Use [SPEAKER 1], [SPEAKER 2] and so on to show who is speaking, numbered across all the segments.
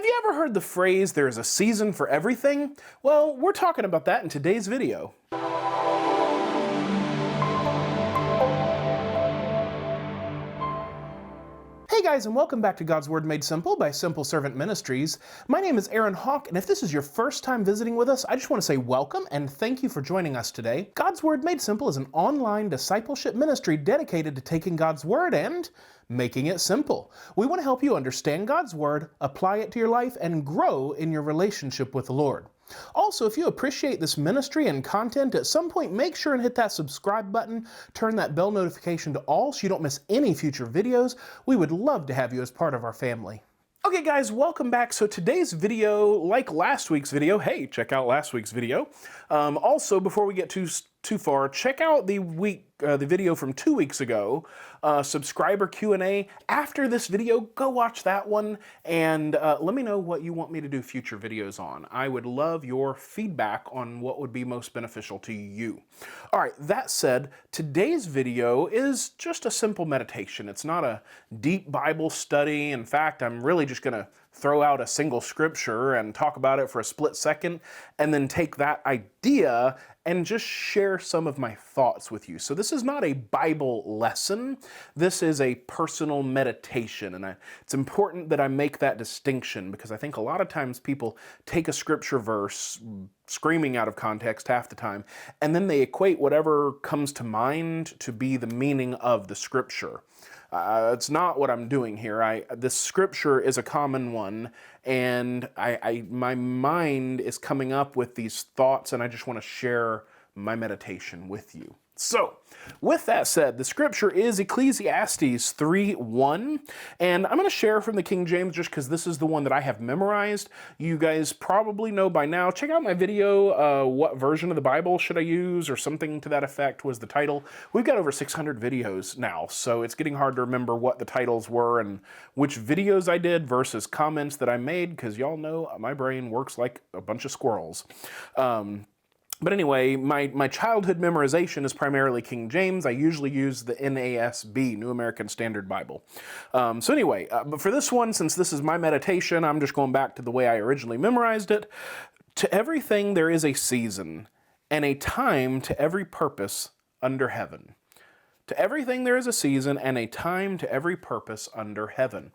[SPEAKER 1] you ever heard the phrase, there's a season for everything? Well, we're talking about that in today's video. Hey guys, and welcome back to God's Word Made Simple by Simple Servant Ministries. My name is Aaron Hawk, and if this is your first time visiting with us, I just want to say welcome and thank you for joining us today. God's Word Made Simple is an online discipleship ministry dedicated to taking God's Word and making it simple. We want to help you understand God's Word, apply it to your life, and grow in your relationship with the Lord. Also, if you appreciate this ministry and content, at some point make sure and hit that subscribe button, turn that bell notification to all so you don't miss any future videos. We would love to have you as part of our family. Okay guys, welcome back. So today's video, like last week's video, hey, check out last week's video. Also, before we get too far, check out the video from 2 weeks ago, subscriber Q&A. After this video, go watch that one and let me know what you want me to do future videos on. I would love your feedback on what would be most beneficial to you. All right, that said, today's video is just a simple meditation. It's not a deep Bible study. In fact, I'm really just going to throw out a single scripture and talk about it for a split second, and then take that idea and just share some of my thoughts with you. So this is not a Bible lesson. This is a personal meditation, and it's important that I make that distinction because I think a lot of times people take a scripture verse, screaming out of context half the time, and then they equate whatever comes to mind to be the meaning of the scripture. It's not what I'm doing here. This scripture is a common one, and my mind is coming up with these thoughts, and I just want to share my meditation with you. So, with that said, the scripture is Ecclesiastes 3:1, and I'm going to share from the King James just because this is the one that I have memorized. You guys probably know by now. Check out my video, what version of the Bible should I use, or something to that effect was the title. We've got over 600 videos now, so it's getting hard to remember what the titles were and which videos I did versus comments that I made, because y'all know my brain works like a bunch of squirrels. But anyway, my childhood memorization is primarily King James. I usually use the NASB, New American Standard Bible. So anyway, but for this one, since this is my meditation, I'm just going back to the way I originally memorized it. To everything there is a season, and a time to every purpose under heaven. To everything there is a season, and a time to every purpose under heaven.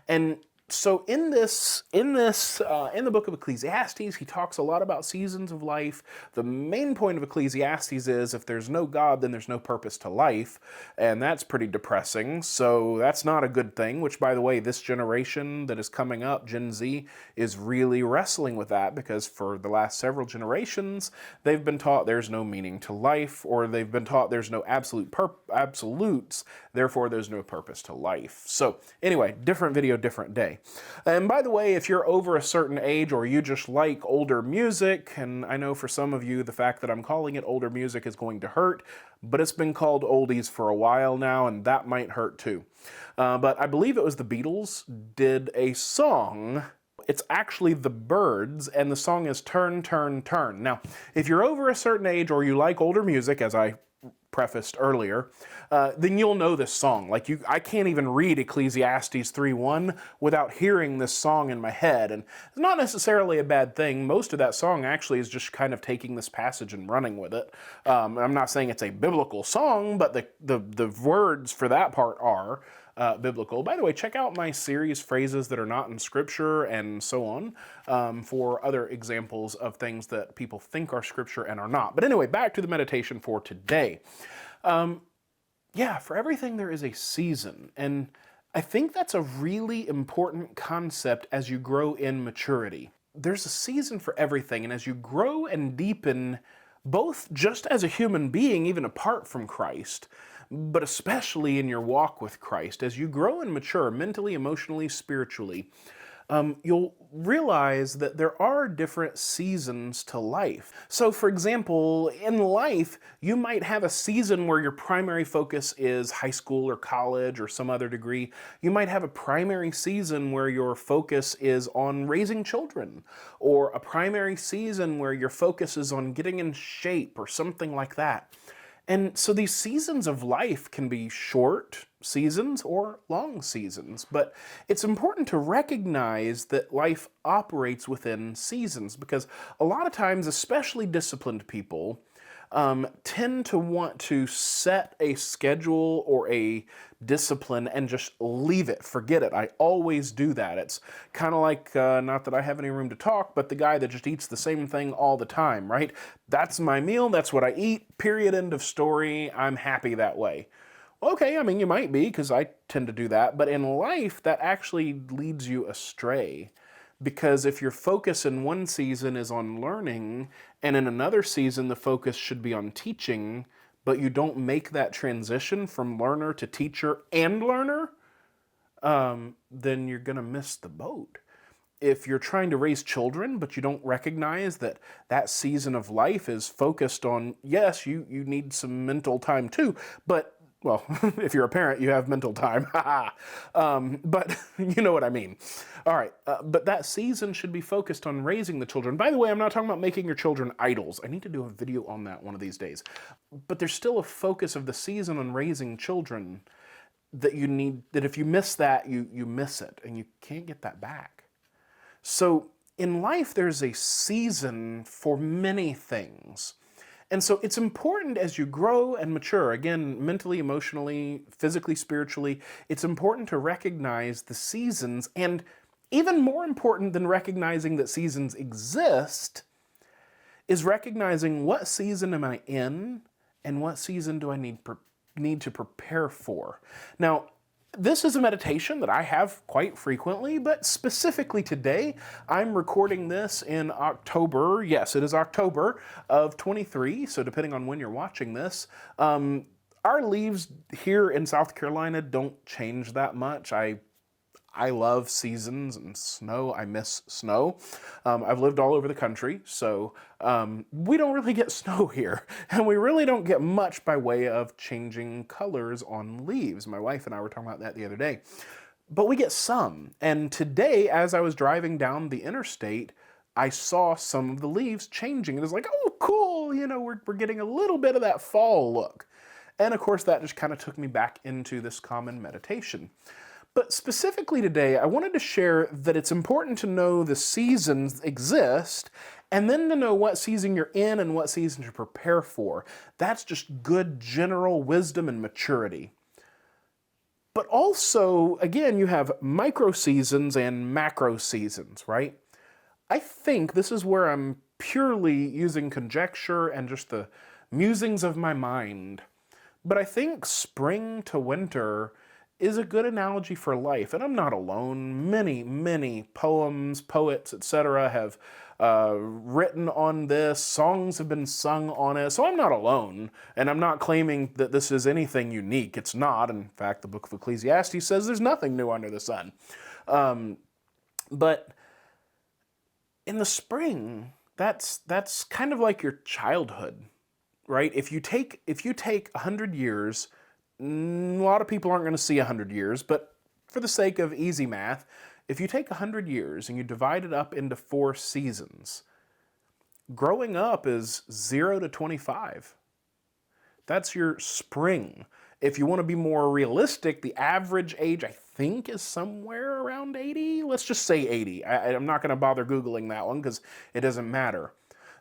[SPEAKER 1] And so in the book of Ecclesiastes, he talks a lot about seasons of life. The main point of Ecclesiastes is if there's no God, then there's no purpose to life, and that's pretty depressing. So that's not a good thing, which, by the way, this generation that is coming up, Gen Z, is really wrestling with that because for the last several generations, they've been taught there's no meaning to life, or they've been taught there's no absolutes, therefore there's no purpose to life. So anyway, different video, different day. And by the way, if you're over a certain age or you just like older music, and I know for some of you the fact that I'm calling it older music is going to hurt, but it's been called oldies for a while now, and that might hurt too. But I believe it was the Beatles did a song. It's actually the Byrds, and the song is Turn, Turn, Turn. Now, if you're over a certain age or you like older music, as I prefaced earlier, then you'll know this song. I can't even read Ecclesiastes 3:1 without hearing this song in my head, and it's not necessarily a bad thing. Most of that song actually is just kind of taking this passage and running with it. I'm not saying it's a biblical song, but the words for that part are biblical. By the way, check out my series, Phrases That Are Not in Scripture, and so on, for other examples of things that people think are Scripture and are not. But anyway, back to the meditation for today. Yeah, for everything there is a season, and I think that's a really important concept as you grow in maturity. There's a season for everything, and as you grow and deepen, both just as a human being, even apart from Christ, but especially in your walk with Christ, as you grow and mature mentally, emotionally, spiritually, you'll realize that there are different seasons to life. So for example, in life, you might have a season where your primary focus is high school or college or some other degree. You might have a primary season where your focus is on raising children, or a primary season where your focus is on getting in shape or something like that. And so these seasons of life can be short seasons or long seasons, but it's important to recognize that life operates within seasons because a lot of times, especially disciplined people, tend to want to set a schedule or a discipline and just leave it, forget it. I always do that. It's kind of like, not that I have any room to talk, but the guy that just eats the same thing all the time, right? That's my meal, that's what I eat, period, end of story. I'm happy that way. Okay, I mean, you might be, because I tend to do that, but in life, that actually leads you astray. Because if your focus in one season is on learning, and in another season the focus should be on teaching, but you don't make that transition from learner to teacher and learner, then you're going to miss the boat. If you're trying to raise children, but you don't recognize that that season of life is focused on, yes, you need some mental time too, but well, if you're a parent, you have mental time. But you know what I mean. All right. But that season should be focused on raising the children. By the way, I'm not talking about making your children idols. I need to do a video on that one of these days. But there's still a focus of the season on raising children that you need, that if you miss that, you miss it and you can't get that back. So in life, there's a season for many things. And so it's important as you grow and mature, again, mentally, emotionally, physically, spiritually, it's important to recognize the seasons. And even more important than recognizing that seasons exist is recognizing what season am I in and what season do I need to prepare for. Now, this is a meditation that I have quite frequently, but specifically today, I'm recording this in October. Yes, it is October of 23, so depending on when you're watching this. Our leaves here in South Carolina don't change that much. I love seasons and snow. I miss snow. I've lived all over the country, so we don't really get snow here. And we really don't get much by way of changing colors on leaves. My wife and I were talking about that the other day. But we get some. And today, as I was driving down the interstate, I saw some of the leaves changing. It was like, oh, cool, you know, we're getting a little bit of that fall look. And of course, that just kind of took me back into this common meditation. But specifically today, I wanted to share that it's important to know the seasons exist and then to know what season you're in and what season to prepare for. That's just good general wisdom and maturity. But also, again, you have micro seasons and macro seasons, right? I think this is where I'm purely using conjecture and just the musings of my mind. But I think spring to winter is a good analogy for life. And I'm not alone. Many poems, poets, etc. have written on this. Songs have been sung on it. So I'm not alone. And I'm not claiming that this is anything unique. It's not. In fact, the book of Ecclesiastes says there's nothing new under the sun. But in the spring, that's kind of like your childhood, right? If you take 100 years, a lot of people aren't going to see 100 years, but for the sake of easy math, if you take 100 years and you divide it up into 4 seasons, growing up is 0 to 25. That's your spring. If you want to be more realistic, the average age, I think, is somewhere around 80. Let's just say 80. I'm not going to bother Googling that one because it doesn't matter.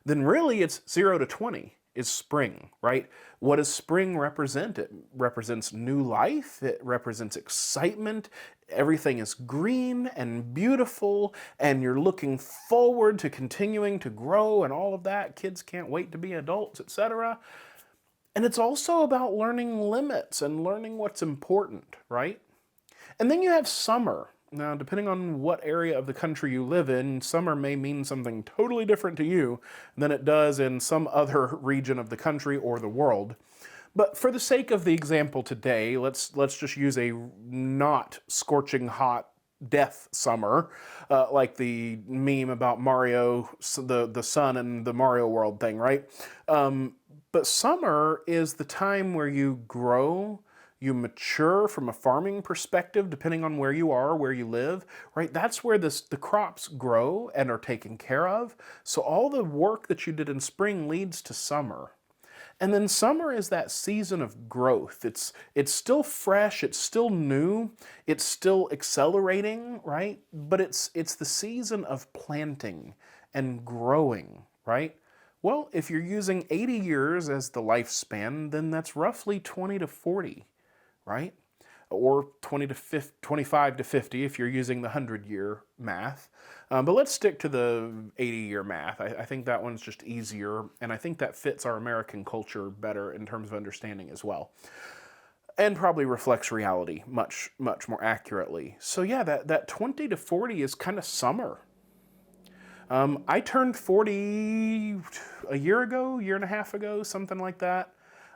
[SPEAKER 1] Then really it's 0 to 20. Is spring, right? What does spring represent? It represents new life. It represents excitement. Everything is green and beautiful, and you're looking forward to continuing to grow and all of that. Kids can't wait to be adults, etc. And it's also about learning limits and learning what's important, right? And then you have summer. Now, depending on what area of the country you live in, summer may mean something totally different to you than it does in some other region of the country or the world. But for the sake of the example today, let's just use a not scorching hot death summer, like the meme about Mario, the sun and the Mario World thing, right? But summer is the time where you grow, you mature from a farming perspective, depending on where you are, where you live, right? That's where the crops grow and are taken care of. So all the work that you did in spring leads to summer. And then summer is that season of growth. It's still fresh, it's still new, it's still accelerating, right? But it's the season of planting and growing, right? Well, if you're using 80 years as the lifespan, then that's roughly 20 to 40, right? Or 20 to 50, 25 to 50 if you're using the 100-year math. But let's stick to the 80-year math. I think that one's just easier, and I think that fits our American culture better in terms of understanding as well. And probably reflects reality much, much more accurately. So yeah, that 20 to 40 is kind of summer. I turned 40 a year ago, year and a half ago, something like that.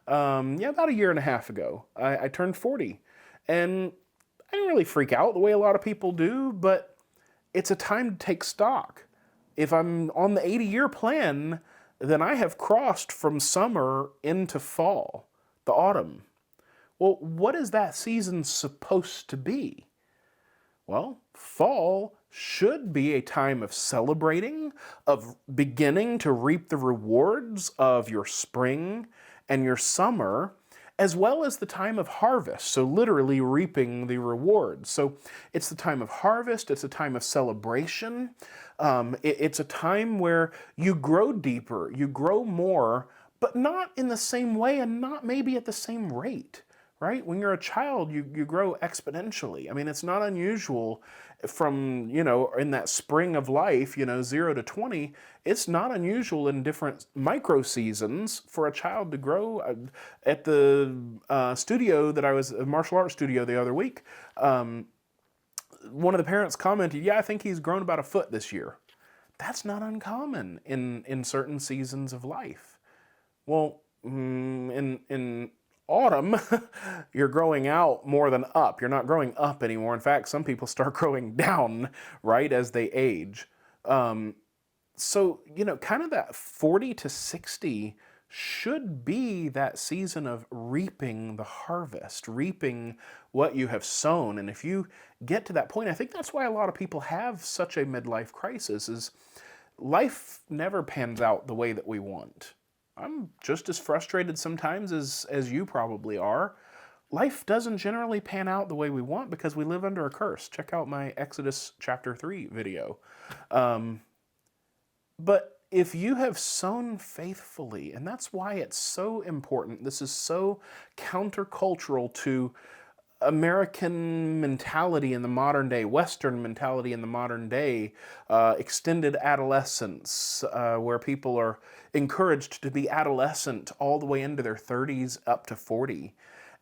[SPEAKER 1] Yeah, about a year and a half ago, I turned 40. And I didn't really freak out the way a lot of people do, but it's a time to take stock. If I'm on the 80-year plan, then I have crossed from summer into fall, the autumn. Well, what is that season supposed to be? Well, fall should be a time of celebrating, of beginning to reap the rewards of your spring and your summer, as well as the time of harvest, so literally reaping the rewards. So it's the time of harvest, it's a time of celebration, it's a time where you grow deeper, you grow more, but not in the same way and not maybe at the same rate, right? When you're a child, you grow exponentially. I mean, it's not unusual from, in that spring of life, 0 to 20, it's not unusual in different micro seasons for a child to grow. At the studio that I was, a martial arts studio the other week, one of the parents commented, yeah, I think he's grown about a foot this year. That's not uncommon in certain seasons of life. Well, in autumn, you're growing out more than up. You're not growing up anymore. In fact, some people start growing down, right, as they age. So, kind of that 40 to 60 should be that season of reaping the harvest, reaping what you have sown. And if you get to that point, I think that's why a lot of people have such a midlife crisis, is life never pans out the way that we want. I'm just as frustrated sometimes as you probably are. Life doesn't generally pan out the way we want because we live under a curse. Check out my Exodus chapter 3 video. But if you have sown faithfully, and that's why it's so important, this is so countercultural to American mentality in the modern day, Western mentality in the modern day, extended adolescence, where people are encouraged to be adolescent all the way into their 30s up to 40.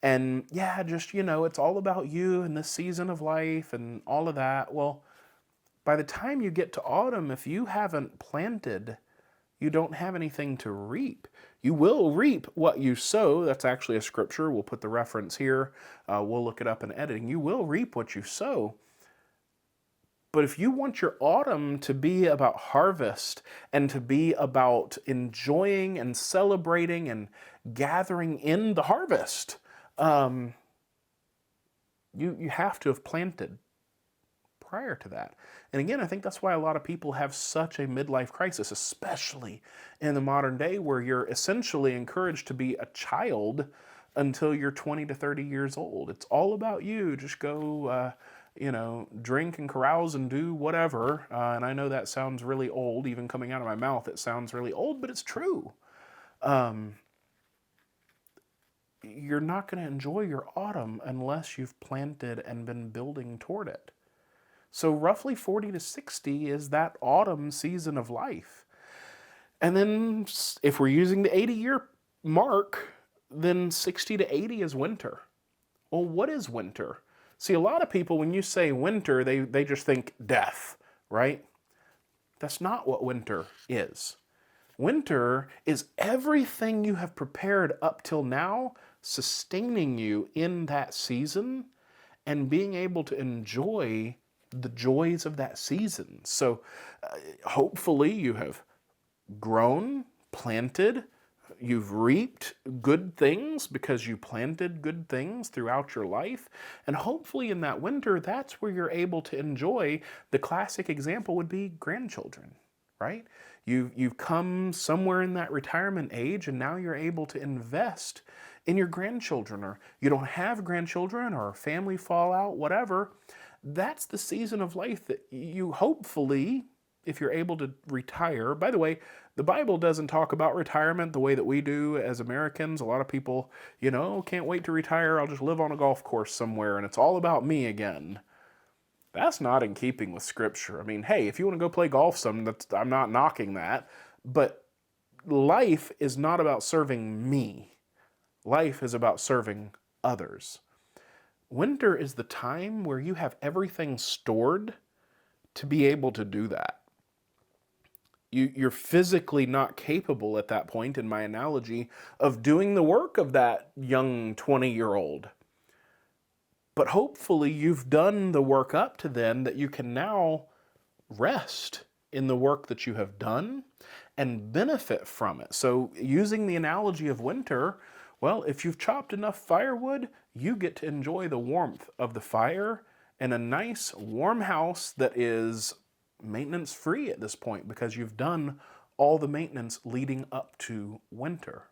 [SPEAKER 1] And yeah, just, it's all about you and this season of life and all of that. Well, by the time you get to autumn, if you haven't planted, you don't have anything to reap. You will reap what you sow. That's actually a scripture. We'll put the reference here. We'll look it up in editing. You will reap what you sow. But if you want your autumn to be about harvest and to be about enjoying and celebrating and gathering in the harvest, you have to have planted prior to that. And again, I think that's why a lot of people have such a midlife crisis, especially in the modern day where you're essentially encouraged to be a child until you're 20 to 30 years old. It's all about you. Just go, drink and carouse and do whatever. And I know that sounds really old, even coming out of my mouth, it sounds really old, but it's true. You're not going to enjoy your autumn unless you've planted and been building toward it. So roughly 40 to 60 is that autumn season of life. And then if we're using the 80-year mark, then 60 to 80 is winter. Well, what is winter? See, a lot of people, when you say winter, they just think death, right? That's not what winter is. Winter is everything you have prepared up till now, sustaining you in that season and being able to enjoy the joys of that season. So hopefully you have grown, planted, you've reaped good things because you planted good things throughout your life. And hopefully in that winter, that's where you're able to enjoy. The classic example would be grandchildren, right? You've come somewhere in that retirement age, and now you're able to invest in your grandchildren, or you don't have grandchildren, or family fallout, whatever. That's the season of life that you hopefully, if you're able to retire. By the way, the Bible doesn't talk about retirement the way that we do as Americans. A lot of people, can't wait to retire. I'll just live on a golf course somewhere and it's all about me again. That's not in keeping with Scripture. I mean, hey, if you want to go play golf I'm not knocking that. But life is not about serving me. Life is about serving others. Winter is the time where you have everything stored to be able to do that. You're physically not capable at that point, in my analogy, of doing the work of that young 20-year-old. But hopefully you've done the work up to then that you can now rest in the work that you have done and benefit from it. So using the analogy of winter, well, if you've chopped enough firewood, you get to enjoy the warmth of the fire in a nice warm house that is maintenance free at this point because you've done all the maintenance leading up to winter.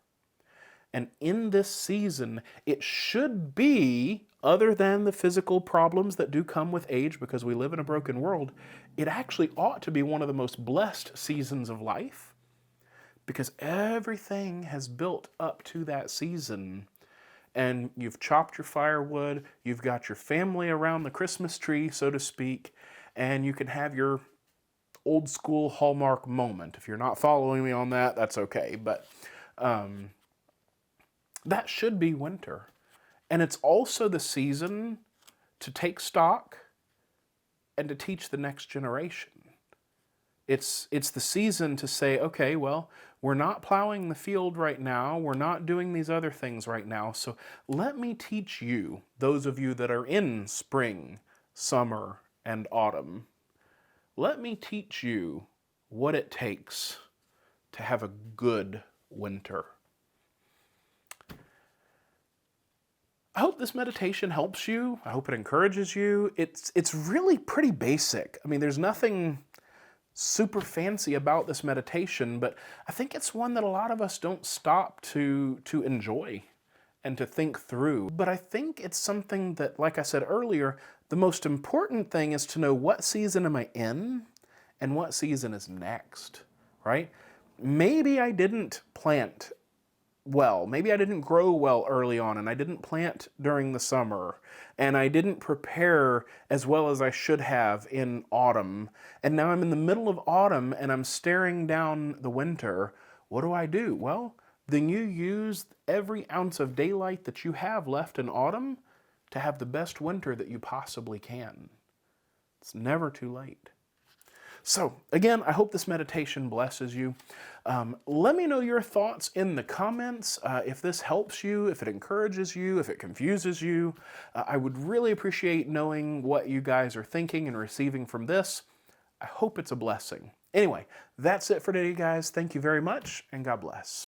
[SPEAKER 1] And in this season, it should be, other than the physical problems that do come with age because we live in a broken world, it actually ought to be one of the most blessed seasons of life because everything has built up to that season. And you've chopped your firewood, you've got your family around the Christmas tree, so to speak, and you can have your old school Hallmark moment. If you're not following me on that, that's okay. But that should be winter. And it's also the season to take stock and to teach the next generation. It's the season to say, okay, well, we're not plowing the field right now. We're not doing these other things right now. So let me teach you, those of you that are in spring, summer, and autumn, let me teach you what it takes to have a good winter. I hope this meditation helps you. I hope it encourages you. It's really pretty basic. I mean, there's nothing super fancy about this meditation, but I think it's one that a lot of us don't stop to enjoy and to think through. But I think it's something that, like I said earlier, the most important thing is to know what season am I in and what season is next, right? Maybe I didn't plant well. Maybe I didn't grow well early on, and I didn't plant during the summer, and I didn't prepare as well as I should have in autumn. And now I'm in the middle of autumn and I'm staring down the winter. What do? Well, then you use every ounce of daylight that you have left in autumn to have the best winter that you possibly can. It's never too late. So, again, I hope this meditation blesses you. Let me know your thoughts in the comments. If this helps you, if it encourages you, if it confuses you. I would really appreciate knowing what you guys are thinking and receiving from this. I hope it's a blessing. Anyway, that's it for today, guys. Thank you very much, and God bless.